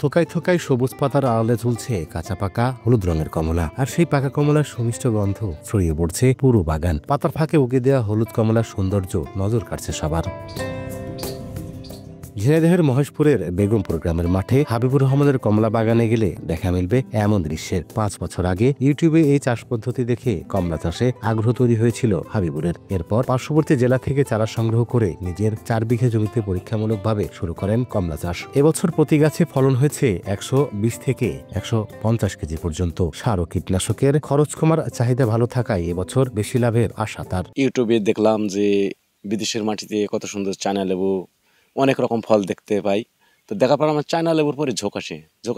থোকায় থোকায় সবুজ পাতার আড়ালে ঝুলছে কাঁচা পাকা হলুদ রঙের কমলা, আর সেই পাকা কমলার সুমিষ্ট গন্ধ ছড়িয়ে পড়ছে পুরো বাগান। পাতার ফাঁকে উগে দেওয়া হলুদ কমলার সৌন্দর্য নজর কাটছে সবার। ঝিনাইদহের মহেশপুরের বেগমপুর গ্রামের মাঠে হাবিবুর রহমানের কমলা বাগানে গেলে দেখা মিলবে এমন দৃশ্যের। 5 বছর আগে ইউটিউবে এই চাষ পদ্ধতি দেখে কমলা চাষে আগ্রহ তৈরি হয়েছিল হাবিবুরের। এরপর পার্শ্ববর্তী জেলা থেকে চারা সংগ্রহ করে নিজের 4 বিঘা জমিতে পরীক্ষামূলকভাবে শুরু করেন কমলা চাষ। এবছর প্রতি গাছে ফলন হয়েছে 120 থেকে 150 কেজি পর্যন্ত। সার ও কীটনাশকের খরচ কমার চাহিদা ভালো থাকায় এবছর বেশি লাভের আশা তার। ইউটিউবে দেখলাম যে বিদেশের মাটিতে কত সুন্দর চায়না লেবু, অনেক রকম ফল দেখতে পাই। তো দেখার পর আমার চায়না লেবুর পরে ঝোঁক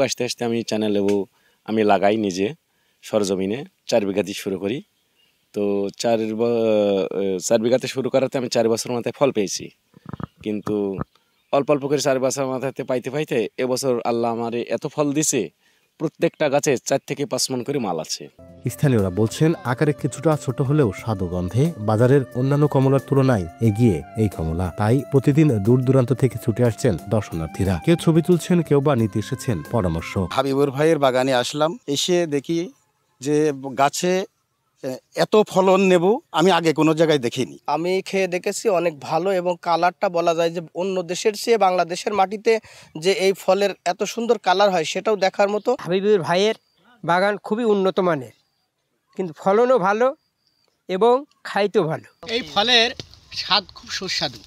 আসতে আসতে আমি চায়না লেবু লাগাই নিজে সরজমিনে। 4 বিঘা দিয়ে শুরু করি। তো 4 বিঘাতে শুরু করাতে আমি 4 বছর মাথায় ফল পেয়েছি, কিন্তু অল্প অল্প করে 4 বছর মাথায় পাইতে এবছর আল্লাহ আমার এত ফল দিছে, প্রত্যেকটা গাছে 4 থেকে 5 মণ করে মাল আছে। স্থানীয়রা বলছেন আকারে কিছুটা ছোট হলেও স্বাদ ও গন্ধে বাজারের অন্যান্য কমলার তুলনায় এগিয়ে এই কমলা। তাই প্রতিদিন দূর দূরান্ত থেকে ছুটে আসছেন দর্শনার্থীরা। কেউ ছবি তুলছেন, কেউ বা নিতে এসেছেন পরামর্শ। হাবিবুর ভাইয়ের বাগানে আসলাম, এসে দেখি যে গাছে এত ফলন নেবু আমি আগে কোনো জায়গায় দেখিনি। আমি খেয়ে দেখেছি, অনেক ভালো, এবং কালারটা বলা যায় যে অন্য দেশের চেয়ে বাংলাদেশের মাটিতে যে এই ফলের এত সুন্দর কালার হয় সেটাও দেখার মতো। হাবিবুর ভাইয়ের বাগান খুবই উন্নত মানের, কিন্তু ফলনও ভালো এবং খাইতেও ভালো। এই ফলের স্বাদ খুব সুস্বাদু।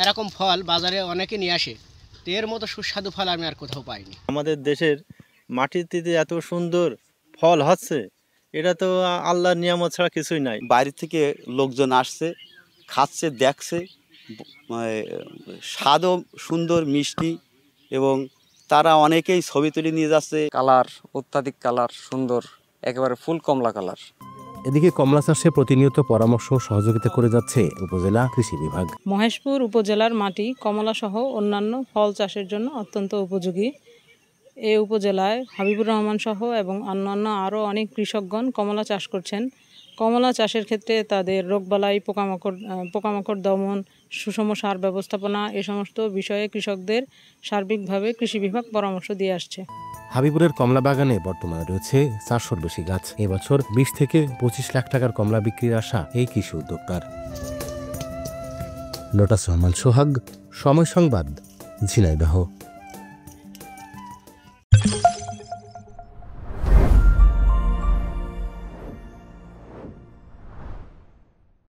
এরকম ফল বাজারে অনেকে নিয়ে আসে, তো এর মতো সুস্বাদু ফল আমি আর কোথাও পাইনি। আমাদের দেশের মাটিতে এত সুন্দর ফল হচ্ছে, এটা তো আল্লাহর নিয়ামত ছাড়া কিছুই নাই। বাইরে থেকে লোকজন আসছে, খাচ্ছে, দেখছে, স্বাদও সুন্দর মিষ্টি, এবং তারা অনেকেই ছবি তুলে নিয়ে যাচ্ছে। কালার অত্যাধিক কালার, সুন্দর, একেবারে ফুল কমলা কালার। এদিকে কমলা চাষে প্রতিনিয়ত পরামর্শ সহযোগিতা করে যাচ্ছে উপজেলা কৃষি বিভাগ। মহেশপুর উপজেলার মাটি কমলা সহ অন্যান্য ফল চাষের জন্য অত্যন্ত উপযোগী। এই উপজেলায় হাবিবুর রহমান সহ এবং অন্যান্য আরও অনেক কৃষকগণ কমলা চাষ করছেন। কমলা চাষের ক্ষেত্রে তাদের রোগবালাই, পোকামাকড় দমন, সুষম সার ব্যবস্থাপনা, এ সমস্ত বিষয়ে কৃষকদের সার্বিকভাবে কৃষি বিভাগ পরামর্শ দিয়ে আসছে। হাবিবুরের কমলা বাগানে বর্তমানে রয়েছে 400-র বেশি গাছ। এবছর 20 থেকে 25 লাখ টাকার কমলা বিক্রির আশা এই কৃষি উদ্যোক্তার। লোটাস রহমান সোহাগ, সময় সংবাদ, ঝিনাইদহ।